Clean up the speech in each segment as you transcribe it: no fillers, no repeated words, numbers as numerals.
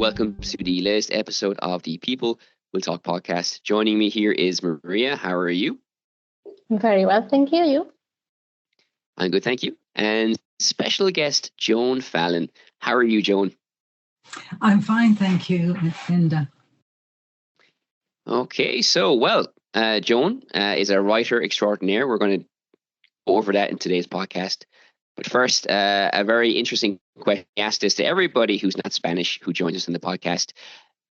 welcome to the latest episode of the People Will Talk podcast. Joining me here is Maria. How are you? Very well, thank you. You? I'm good, thank you. And special guest, Joan Fallon. How are you, Joan? I'm fine, thank you, Linda. Okay, so, Joan is a writer extraordinaire. We're going to go over that in today's podcast. But first, a very interesting question. I asked this to everybody who's not Spanish who joins us in the podcast.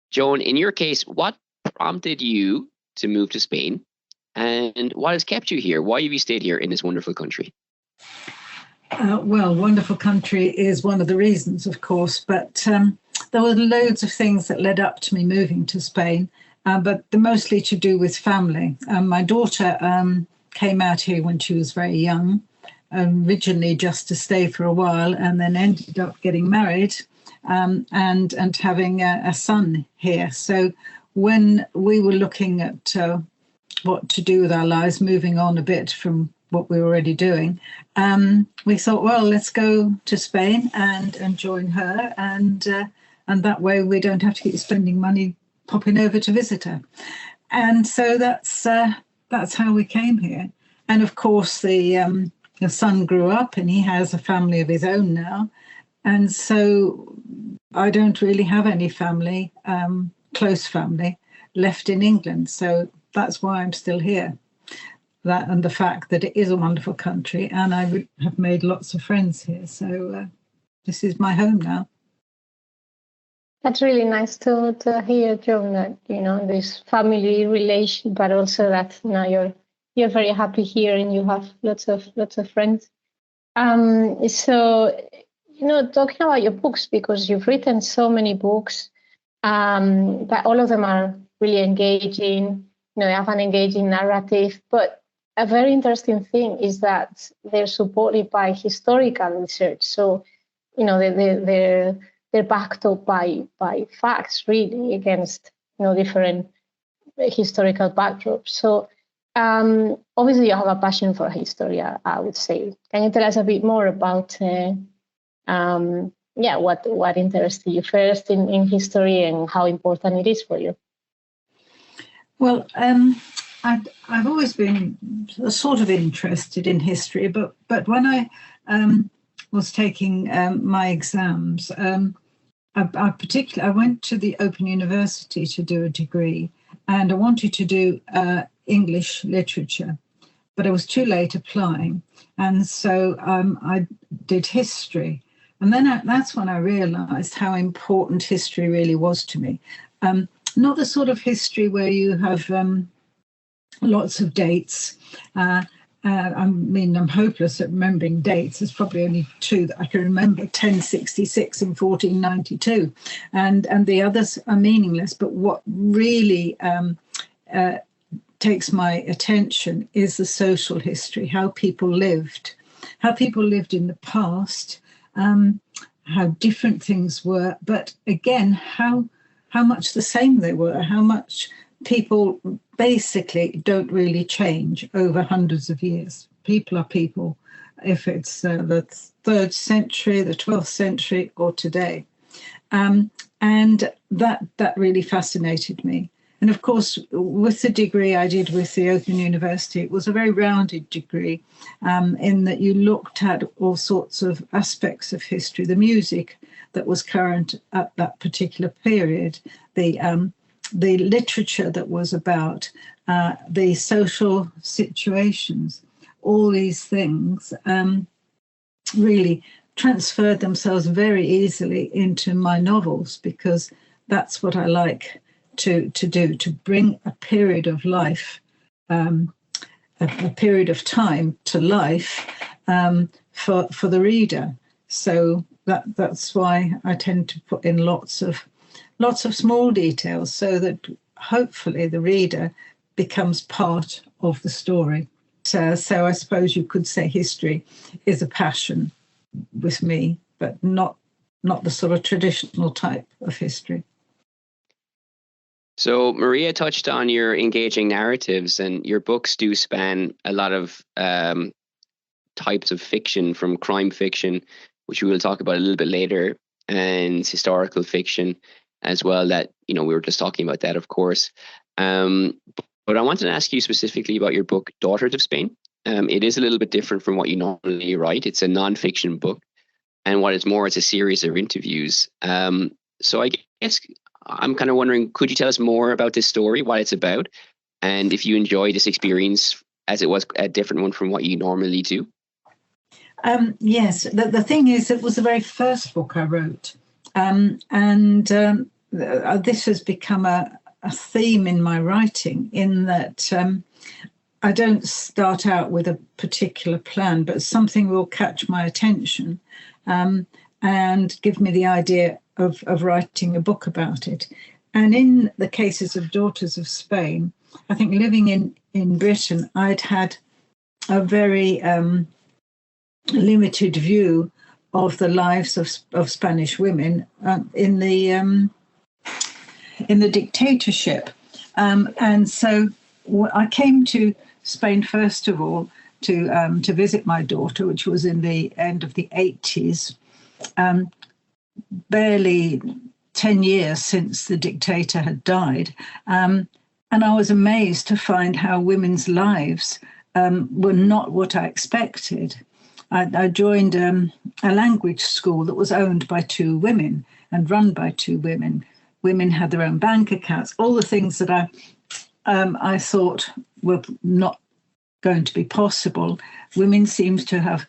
Joan, in your case, what prompted you to move to Spain? And what has kept you here? Why have you stayed here in this wonderful country? Wonderful country is one of the reasons, of course, but there were loads of things that led up to me moving to Spain, but they're mostly to do with family. My daughter came out here when she was very young, originally just to stay for a while, and then ended up getting married and having a son here. So when we were looking at what to do with our lives, moving on a bit from what we were already doing, we thought, well, let's go to Spain and join her, and that way we don't have to keep spending money popping over to visit her. And so that's how we came here. And of course, the son grew up and he has a family of his own now. And so I don't really have any family, close family, left in England. So that's why I'm still here. That and the fact that it is a wonderful country, and I have made lots of friends here. So this is my home now. That's really nice to hear, Joan, that, this family relation, but also that now you're very happy here and you have lots of friends. So, talking about your books, because you've written so many books, but all of them are really engaging. You have an engaging narrative, but a very interesting thing is that they're supported by historical research. So, they're backed up by facts, really, against different historical backdrops. So obviously you have a passion for history, I would say. Can you tell us a bit more about what interested you first in history and how important it is for you? Well, I've always been sort of interested in history, but when I was taking my exams, I went to the Open University to do a degree, and I wanted to do English literature, but I was too late applying, and so I did history. And then that's when I realised how important history really was to me. Not the sort of history where you have lots of dates. I'm hopeless at remembering dates. There's probably only two that I can remember, 1066 and 1492. And the others are meaningless. But what really takes my attention is the social history, how people lived in the past, how different things were. But again, how much the same they were, how much people basically don't really change over hundreds of years. People are people, if it's the 3rd century, the 12th century, or today. And that really fascinated me. And of course, with the degree I did with the Open University, it was a very rounded degree in that you looked at all sorts of aspects of history, the music that was current at that particular period, the literature that was about, the social situations, all these things really transferred themselves very easily into my novels, because that's what I like to do, to bring a period of life, a period of time to life for the reader. So that's why I tend to put in lots of small details, so that hopefully the reader becomes part of the story. So I suppose you could say history is a passion with me, but not the sort of traditional type of history. So Maria touched on your engaging narratives, and your books do span a lot of types of fiction, from crime fiction, which we will talk about a little bit later, and historical fiction. as well. That we were just talking about that, of course. But I wanted to ask you specifically about your book, Daughters of Spain. It is a little bit different from what you normally write. It's a non-fiction book, and what is more, it's a series of interviews. So I guess I'm kind of wondering, could you tell us more about this story, what it's about, and if you enjoy this experience as it was a different one from what you normally do? Yes, the thing is, it was the very first book I wrote. This has become a theme in my writing, in that I don't start out with a particular plan, but something will catch my attention and give me the idea of writing a book about it. And in the cases of Daughters of Spain, I think living in Britain, I'd had a very limited view of the lives of Spanish women in the dictatorship. And so I came to Spain, first of all, to visit my daughter, which was in the end of the 80s, barely 10 years since the dictator had died. And I was amazed to find how women's lives were not what I expected. I joined a language school that was owned by two women and run by two women. Women had their own bank accounts, all the things that I thought were not going to be possible. Women seemed to have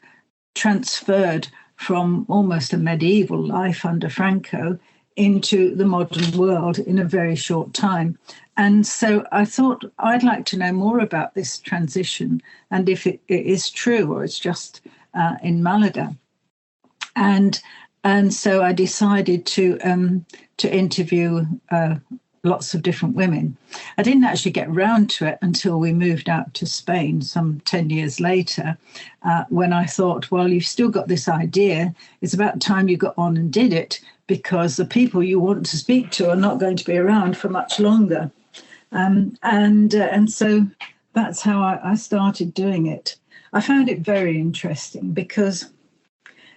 transferred from almost a medieval life under Franco into the modern world in a very short time. And so I thought I'd like to know more about this transition and if it is true or it's just in Malaga. And so I decided to interview lots of different women. I didn't actually get round to it until we moved out to Spain some 10 years later, when I thought, well, you've still got this idea. It's about time you got on and did it, because the people you want to speak to are not going to be around for much longer. And so that's how I started doing it. I found it very interesting because,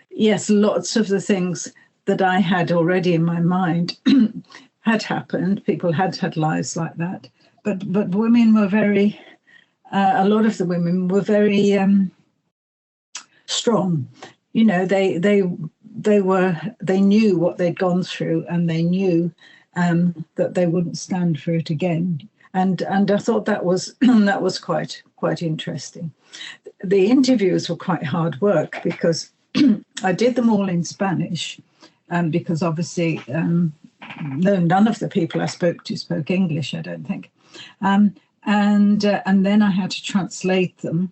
yes, lots of the things that I had already in my mind had happened. People had had lives like that. But women were very, a lot of the women were very strong. You know, they knew what they'd gone through, and they knew that they wouldn't stand for it again. And I thought that was that was quite interesting. The interviews were quite hard work because I did them all in Spanish, because obviously none of the people I spoke to spoke English, I don't think. And then I had to translate them.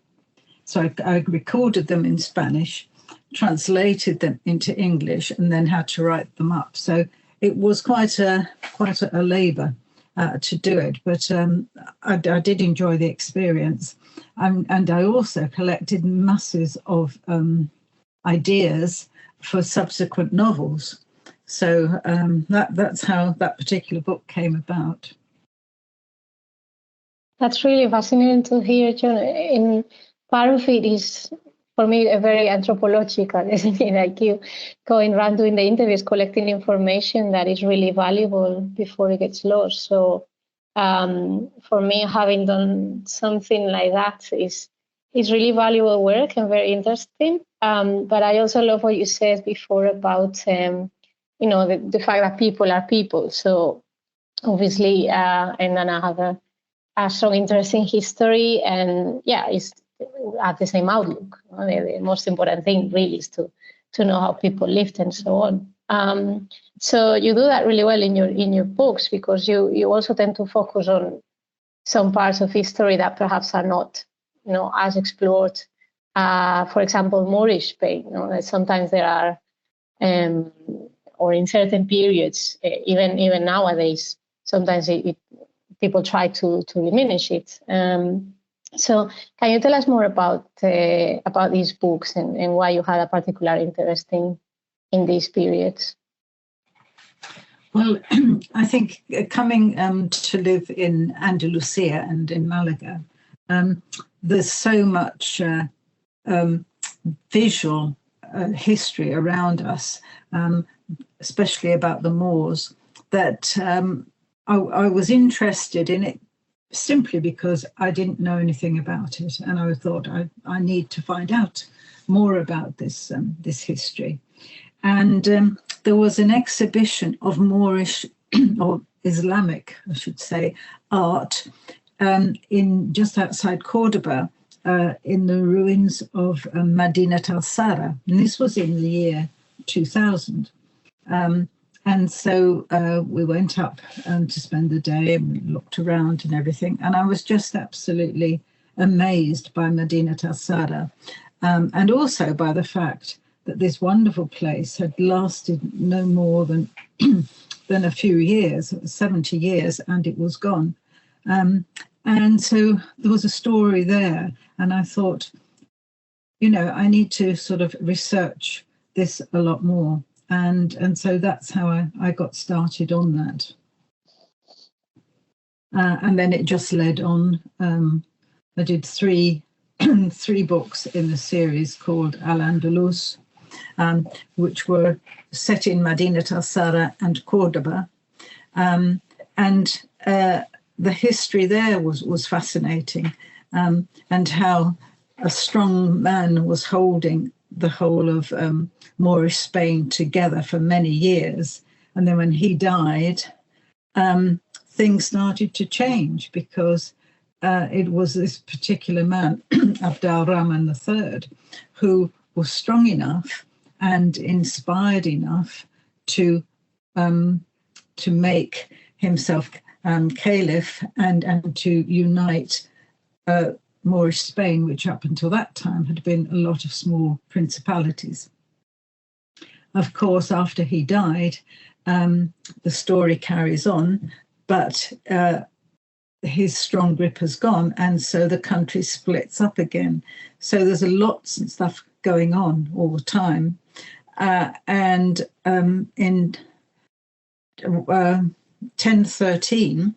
So I recorded them in Spanish, translated them into English, and then had to write them up. So it was quite a labour to do it, but I did enjoy the experience. And I also collected masses of ideas for subsequent novels. So that's how that particular book came about. That's really fascinating to hear, John. In part of it is, for me, a very anthropological, isn't it? Like you going around doing the interviews, collecting information that is really valuable before it gets lost. So for me, having done something like that is really valuable work and very interesting. But I also love what you said before about, the fact that people are people. So obviously, and then I have a strong interest in history, and it's at the same outlook. The most important thing really is to know how people lived and so on. So you do that really well in your books, because you also tend to focus on some parts of history that perhaps are not as explored. For example, Moorish Spain. That sometimes there are, or in certain periods, even nowadays, sometimes people try to diminish it. So can you tell us more about these books and why you had a particular interest in these periods? Well, I think coming to live in Andalusia and in Malaga, there's so much visual history around us, especially about the Moors, that I was interested in it simply because I didn't know anything about it, and I thought I need to find out more about this history. And there was an exhibition of Moorish or Islamic, I should say, art in just outside Cordoba, in the ruins of Madinat al-Sara, and this was in the year 2000. And so we went up to spend the day, and we looked around and everything. And I was just absolutely amazed by Madinat al-Sara, and also by the fact that this wonderful place had lasted no more than a few years, 70 years, and it was gone. And so there was a story there, and I thought, I need to sort of research this a lot more. And so that's how I got started on that. And then it just led on. I did three books in the series called Al-Andalus, which were set in Madinat al-Sara and Cordoba. And the history there was fascinating, and how a strong man was holding the whole of Moorish Spain together for many years. And then when he died, things started to change, because it was this particular man, Abd al-Rahman III, who was strong enough and inspired enough to make himself caliph and to unite Moorish Spain, which up until that time had been a lot of small principalities. Of course, after he died, the story carries on, but his strong grip has gone, and so the country splits up again. So there's a lots of stuff going on all the time. And in 1013,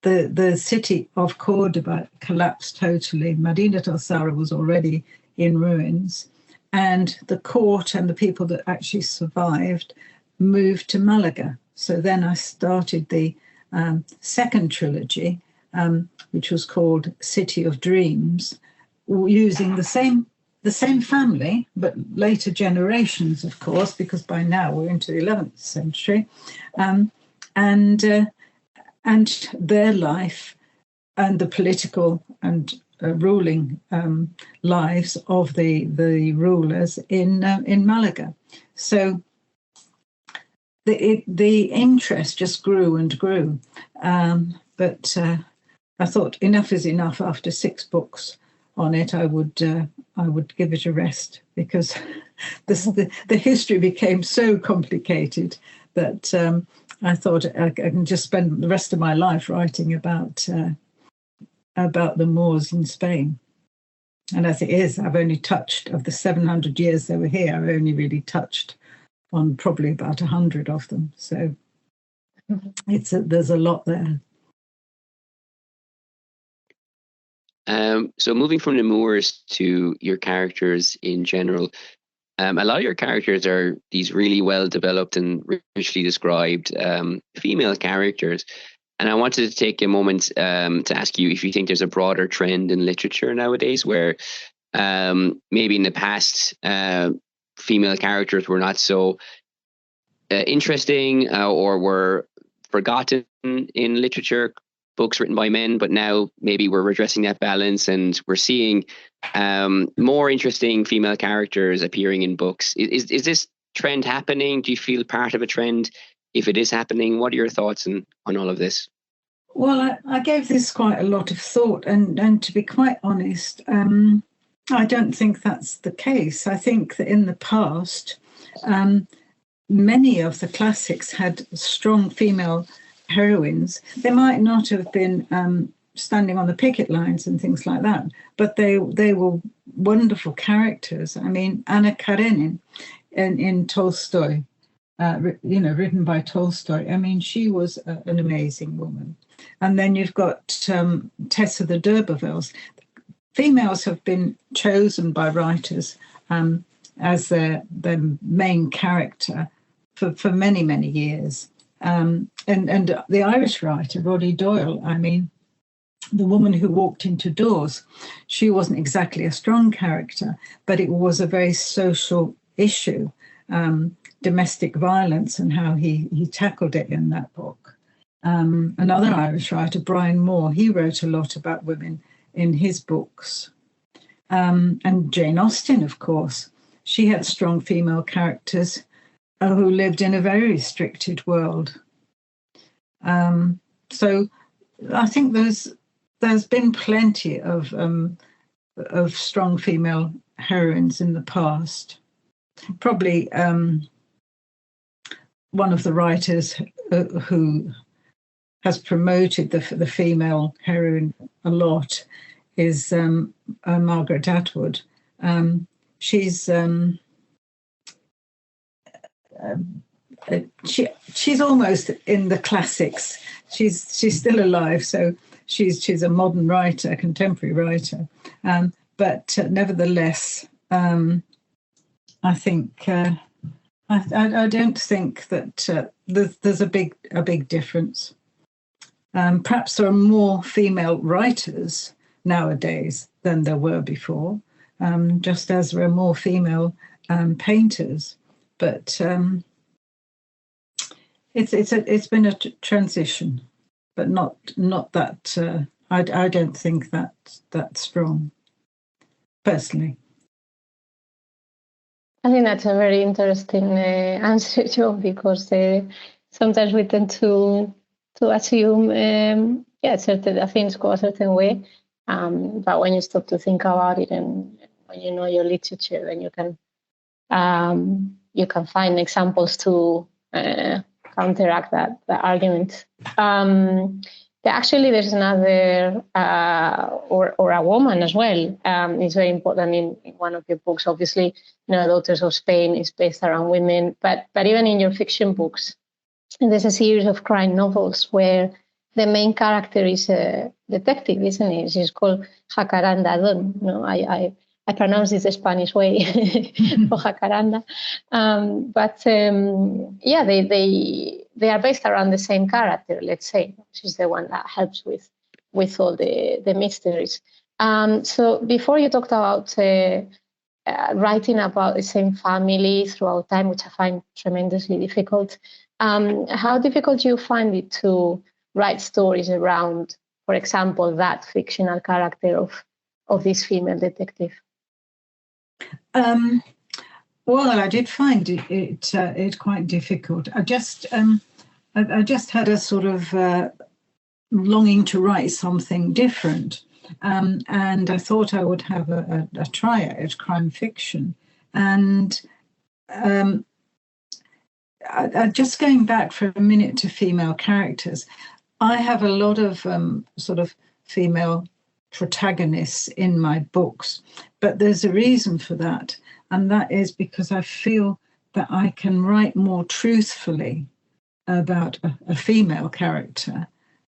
the city of Cordoba collapsed totally. Madinat al-Sara was already in ruins, and the court and the people that actually survived moved to Malaga. So then I started the second trilogy, which was called City of Dreams, using the same family, but later generations, of course, because by now we're into the 11th century, and their life and the political and ruling lives of the rulers in Malaga. So the interest just grew and grew, but I thought enough is enough. After 6 books on it, I would give it a rest, because the history became so complicated that I thought I can just spend the rest of my life writing about the Moors in Spain. And as it is, I've only touched, of the 700 years they were here, I've only really touched on probably about 100 of them. So there's a lot there. So moving from the Moors to your characters in general, a lot of your characters are these really well developed and richly described female characters. And I wanted to take a moment to ask you if you think there's a broader trend in literature nowadays where maybe in the past female characters were not so interesting or were forgotten in literature, books written by men, but now maybe we're redressing that balance and we're seeing more interesting female characters appearing in books. Is this trend happening? Do you feel part of a trend? If it is happening, what are your thoughts on all of this? Well, I gave this quite a lot of thought, and to be quite honest, I don't think that's the case. I think that in the past, many of the classics had strong female heroines. They might not have been standing on the picket lines and things like that, but they were wonderful characters. I mean, Anna Karenina in Tolstoy, written by Tolstoy. I mean, she was an amazing woman. And then you've got Tessa the d'Urbervilles. Females have been chosen by writers as their main character for many, many years. And the Irish writer, Roddy Doyle, I mean, the woman who walked into doors, she wasn't exactly a strong character, but it was a very social issue, domestic violence, and how he tackled it in that book. Another Irish writer, Brian Moore, he wrote a lot about women in his books. And Jane Austen, of course, she had strong female characters who lived in a very restricted world. So I think there's been plenty of strong female heroines in the past. Probably one of the writers who has promoted the female heroine a lot is Margaret Atwood. She's almost in the classics. She's still alive, so she's a modern writer, a contemporary writer. But nevertheless, I think I don't think that there's a big difference. Perhaps there are more female writers nowadays than there were before, just as there are more female painters. But it's been a transition, but not that. I don't think that's strong, personally. I think that's a very interesting answer, Joan, because sometimes we tend to assume, certain things go a certain way, but when you stop to think about it and when you know your literature, then you can find examples to counteract that argument. Actually, there's another, or a woman as well. It's very important in one of your books. Obviously, Daughters of Spain is based around women, but even in your fiction books, there's a series of crime novels where the main character is a detective, isn't it? She's called Jacaranda Dunne. I pronounce it the Spanish way for Jacaranda. They are based around the same character, let's say. She's the one that helps with all the mysteries. So before you talked about writing about the same family throughout time, which I find tremendously difficult, how difficult do you find it to write stories around, for example, that fictional character of this female detective? Well, I did find it quite difficult. I just had a sort of longing to write something different, and I thought I would have a try at crime fiction. And just going back for a minute to female characters, I have a lot of sort of female protagonists in my books, but there's a reason for that, and that is because I feel that I can write more truthfully about a female character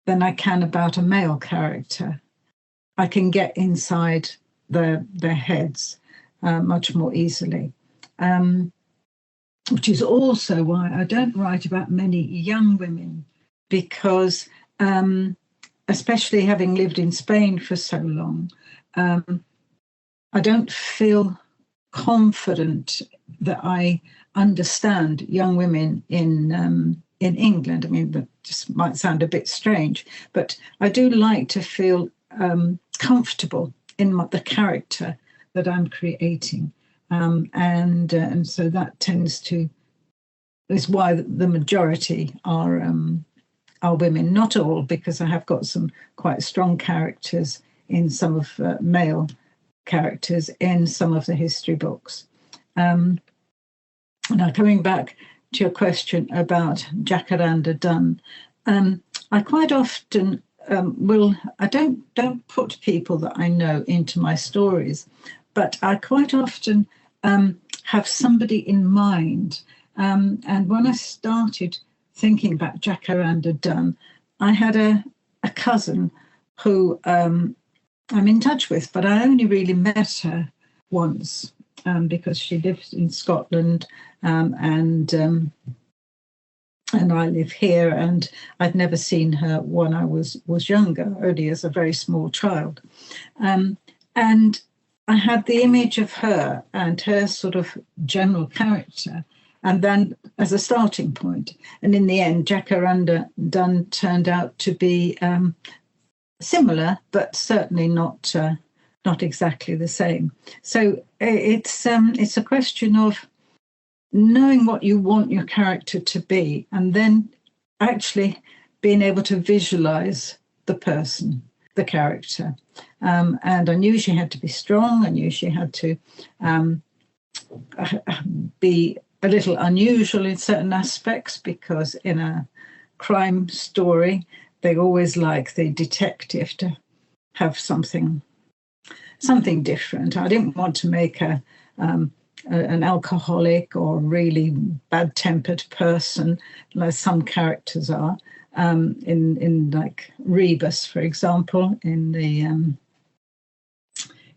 than I can about a male character. I can get inside their heads much more easily, which is also why I don't write about many young women, because especially having lived in Spain for so long, I don't feel confident that I understand young women in England. I mean, that just might sound a bit strange, but I do like to feel comfortable in the character that I'm creating, and so that is why the majority are women. Not all, because I have got some quite strong characters in some of male characters in some of the history books. Now, coming back to your question about Jacaranda Dunne, I quite often I don't put people that I know into my stories, but I quite often have somebody in mind. And when I started thinking about Jacaranda Dunne, I had a cousin who I'm in touch with, but I only really met her once because she lived in Scotland, and and I live here, and I'd never seen her when I was younger, only as a very small child. And I had the image of her and her sort of general character, and then as a starting point. And in the end, Jacaranda Dunne turned out to be similar, but certainly not exactly the same. So it's a question of knowing what you want your character to be, and then actually being able to visualize the person, the character. And I knew she had to be strong. I knew she had to be a little unusual in certain aspects, because in a crime story, they always like the detective to have something different. I didn't want to make an alcoholic or really bad-tempered person, like some characters are, in like Rebus, for example, in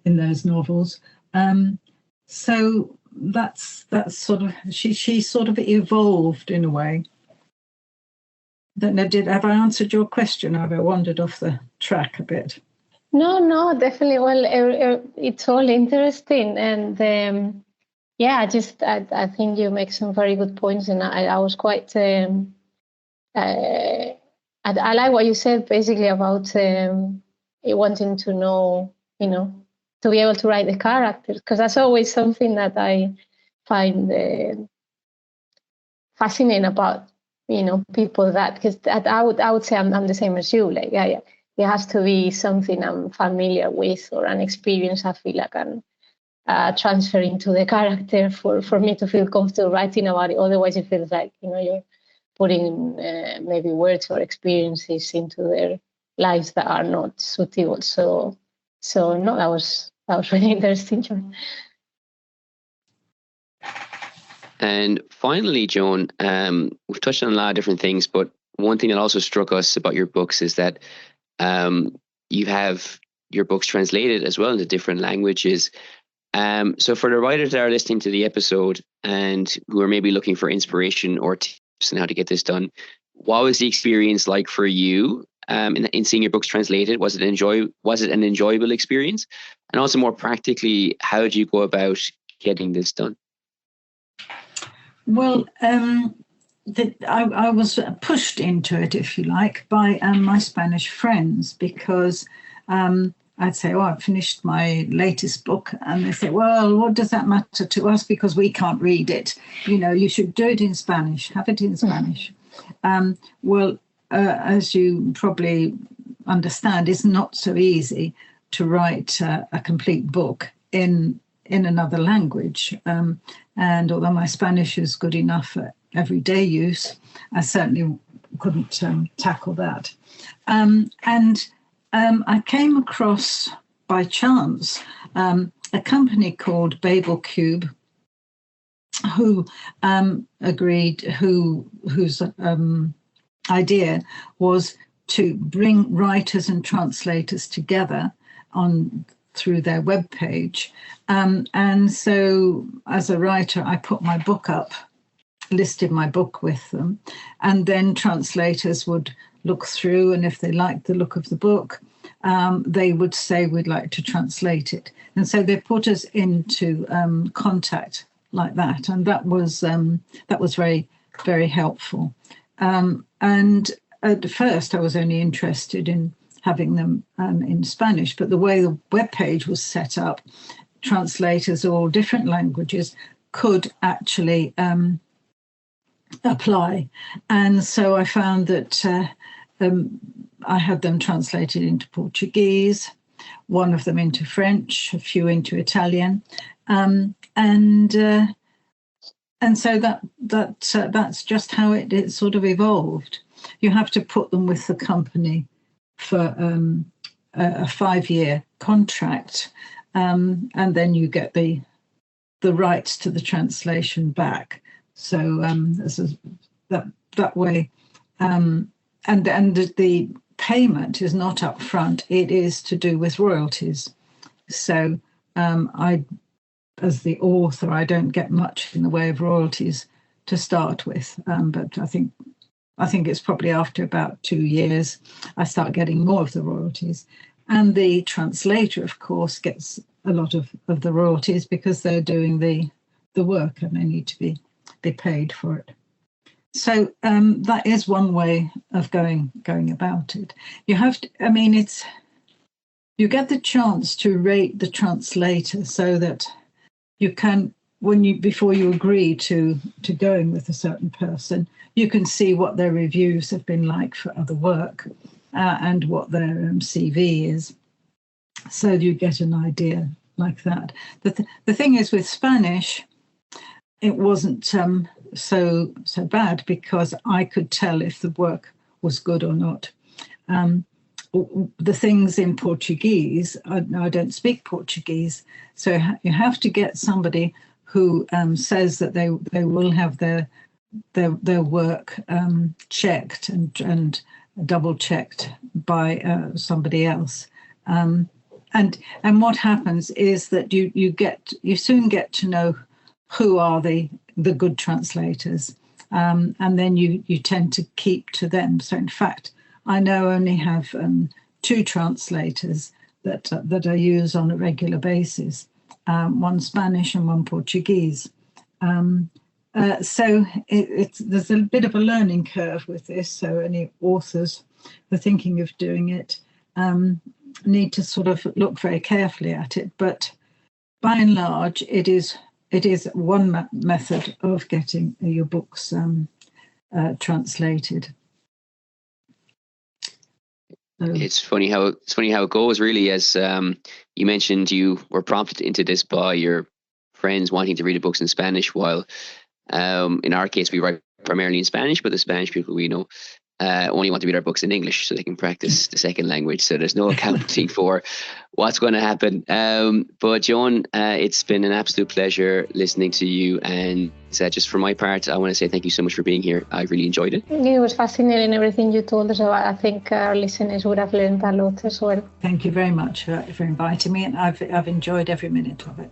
those novels. So that's sort of she sort of evolved in a way. Don't know, have I answered your question? Have I wandered off the track a bit? No, definitely. Well, it's all interesting, and yeah, I think you make some very good points, and I was quite. I like what you said basically about wanting to know, to be able to write the characters, because that's always something that I find fascinating about, people because I would say I'm the same as you. Like, yeah, it has to be something I'm familiar with or an experience I feel like I'm transferring to the character for me to feel comfortable writing about it. Otherwise, it feels like you're putting maybe words or experiences into their lives that are not suitable. So no, that was really interesting, Joan. And finally, Joan, we've touched on a lot of different things, but one thing that also struck us about your books is that you have your books translated as well into different languages. So for the writers that are listening to the episode and who are maybe looking for inspiration or tips on how to get this done, what was the experience like for you in seeing your books translated? Was it an enjoyable experience? And also more practically, how did you go about getting this done? Well, I was pushed into it, if you like, by my Spanish friends, because I'd say, I've finished my latest book. And they say, well, what does that matter to us? Because we can't read it. You should do it in Spanish, have it in Spanish. As you probably understand, it's not so easy to write a complete book in another language. And although my Spanish is good enough for everyday use, I certainly couldn't tackle that. I came across by chance a company called Babel Cube, who whose idea was to bring writers and translators together through their webpage. And so as a writer, I put my book up, listed my book with them, and then translators would look through, and if they liked the look of the book, they would say, we'd like to translate it. And so they put us into contact like that. And that was very, very helpful. And at first I was only interested in having them in Spanish, but the way the webpage was set up, translators of all different languages could actually apply. And so I found that I had them translated into Portuguese, one of them into French, a few into Italian, and so that's just how it sort of evolved. You have to put them with the company for a 5-year contract, and then you get the rights to the translation back. So that way, and the payment is not up front; it is to do with royalties. So as the author, I don't get much in the way of royalties to start with, but I think I think it's probably after about 2 years, I start getting more of the royalties. And the translator, of course, gets a lot of the royalties because they're doing the work and they need to be paid for it. So that is one way of going about it. You have to, I mean, you get the chance to rate the translator so that you can, before you agree to going with a certain person, you can see what their reviews have been like for other work and what their CV is. So you get an idea like that. The thing is with Spanish, it wasn't so bad because I could tell if the work was good or not. The things in Portuguese, I don't speak Portuguese, so you have to get somebody who says that they will have their work checked and double checked by somebody else. And what happens is that you soon get to know who are the good translators, and then you tend to keep to them. So in fact, I now only have 2 translators that I use on a regular basis, one Spanish and one Portuguese. So there's a bit of a learning curve with this. So any authors who are thinking of doing it need to sort of look very carefully at it. But by and large, it is one method of getting your books translated. So. It's funny how it goes, really. As you mentioned, you were prompted into this by your friends wanting to read the books in Spanish, while in our case we write primarily in Spanish, but the Spanish people we know only want to read our books in English so they can practice the second language. So there's no accounting for what's going to happen. But Joan, it's been an absolute pleasure listening to you. And just for my part, I want to say thank you so much for being here. I really enjoyed it. It was fascinating, everything you told us. I think our listeners would have learned a lot as well. Thank you very much for inviting me, and I've enjoyed every minute of it.